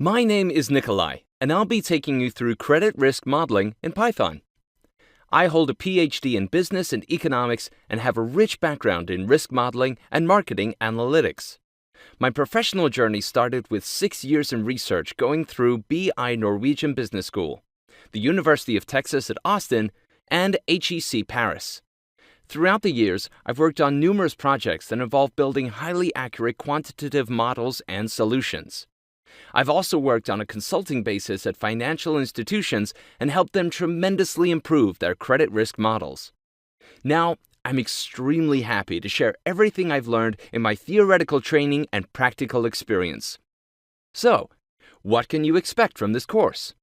My name is Nikolai, and I'll be taking you through credit risk modeling in Python. I hold a PhD in business and economics and have a rich background in risk modeling and marketing analytics. My professional journey started with 6 years in research going through BI Norwegian Business School, the University of Texas at Austin, and HEC Paris. Throughout the years, I've worked on numerous projects that involve building highly accurate quantitative models and solutions. I've also worked on a consulting basis at financial institutions and helped them tremendously improve their credit risk models. Now, I'm extremely happy to share everything I've learned in my theoretical training and practical experience. So, what can you expect from this course?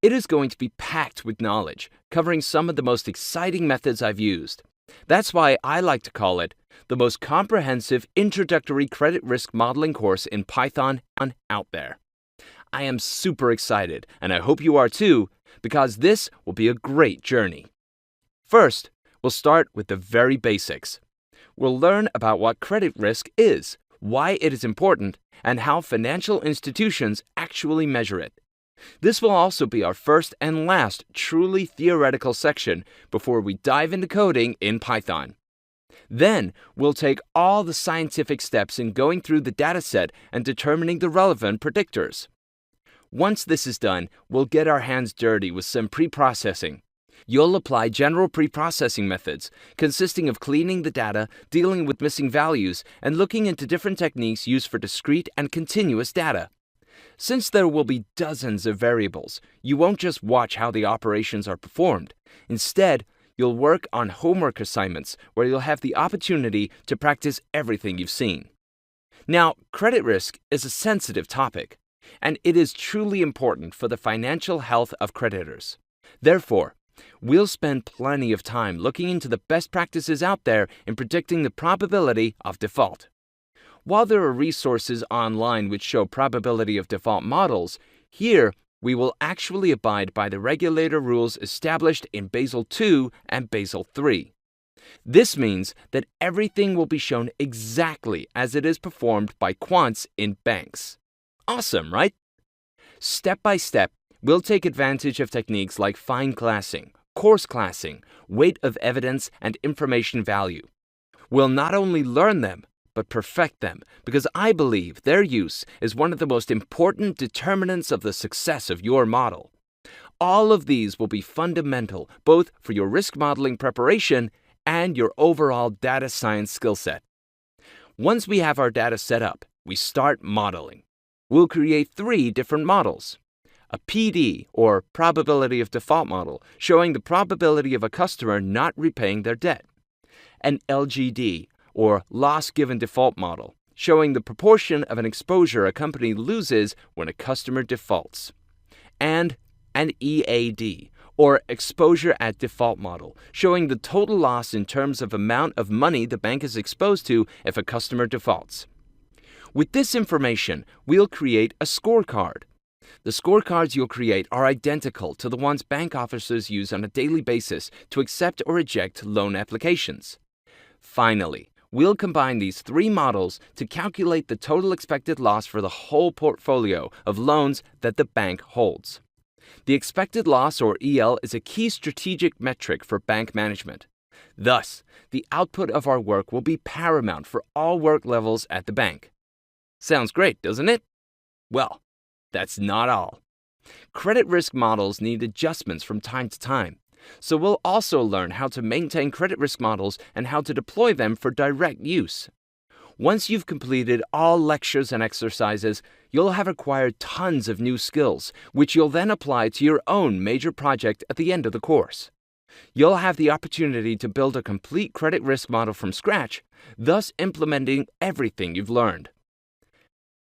It is going to be packed with knowledge, covering some of the most exciting methods I've used. That's why I like to call it the most comprehensive introductory credit risk modeling course in Python out there. I am super excited, and I hope you are too, because this will be a great journey. First, we'll start with the very basics. We'll learn about what credit risk is, why it is important, and how financial institutions actually measure it. This will also be our first and last truly theoretical section before we dive into coding in Python. Then, we'll take all the scientific steps in going through the dataset and determining the relevant predictors. Once this is done, we'll get our hands dirty with some pre-processing. You'll apply general pre-processing methods, consisting of cleaning the data, dealing with missing values, and looking into different techniques used for discrete and continuous data. Since there will be dozens of variables, you won't just watch how the operations are performed. Instead, you'll work on homework assignments where you'll have the opportunity to practice everything you've seen. Now, credit risk is a sensitive topic, and it is truly important for the financial health of creditors. Therefore, we'll spend plenty of time looking into the best practices out there in predicting the probability of default. While there are resources online which show probability of default models, here we will actually abide by the regulator rules established in Basel II and Basel III. This means that everything will be shown exactly as it is performed by quants in banks. Awesome, right? Step by step, we'll take advantage of techniques like fine classing, coarse classing, weight of evidence, and information value. We'll not only learn them, but perfect them, because I believe their use is one of the most important determinants of the success of your model. All of these will be fundamental both for your risk modeling preparation and your overall data science skill set. Once we have our data set up, we start modeling. We'll create 3 different models. A PD, or probability of default model, showing the probability of a customer not repaying their debt. An LGD, or loss given default model, showing the proportion of an exposure a company loses when a customer defaults. And an EAD, or exposure at default model, showing the total loss in terms of amount of money the bank is exposed to if a customer defaults. With this information, we'll create a scorecard. The scorecards you'll create are identical to the ones bank officers use on a daily basis to accept or reject loan applications. Finally, we'll combine these 3 models to calculate the total expected loss for the whole portfolio of loans that the bank holds. The expected loss, or EL, is a key strategic metric for bank management. Thus, the output of our work will be paramount for all work levels at the bank. Sounds great, doesn't it? Well, that's not all. Credit risk models need adjustments from time to time. So we'll also learn how to maintain credit risk models and how to deploy them for direct use. Once you've completed all lectures and exercises, you'll have acquired tons of new skills, which you'll then apply to your own major project at the end of the course. You'll have the opportunity to build a complete credit risk model from scratch, thus implementing everything you've learned.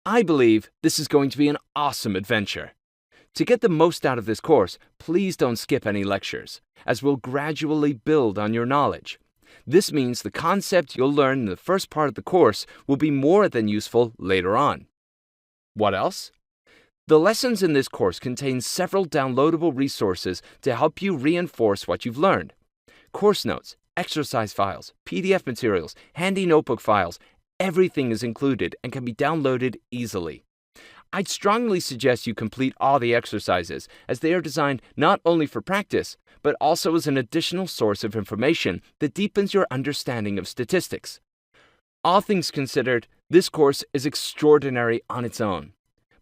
I believe this is going to be an awesome adventure. To get the most out of this course, please don't skip any lectures, as we'll gradually build on your knowledge. This means the concept you'll learn in the first part of the course will be more than useful later on. What else? The lessons in this course contain several downloadable resources to help you reinforce what you've learned. Course notes, exercise files, PDF materials, handy notebook files, everything is included and can be downloaded easily. I'd strongly suggest you complete all the exercises, as they are designed not only for practice, but also as an additional source of information that deepens your understanding of statistics. All things considered, this course is extraordinary on its own.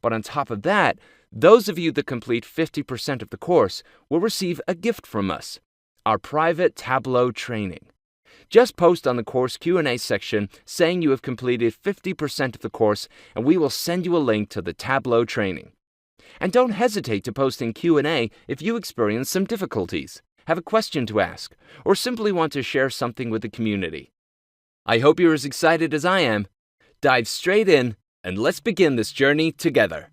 But on top of that, those of you that complete 50% of the course will receive a gift from us, our private Tableau training. Just post on the course Q&A section saying you have completed 50% of the course, and we will send you a link to the Tableau training. And don't hesitate to post in Q&A if you experience some difficulties, have a question to ask, or simply want to share something with the community. I hope you're as excited as I am. Dive straight in, and let's begin this journey together.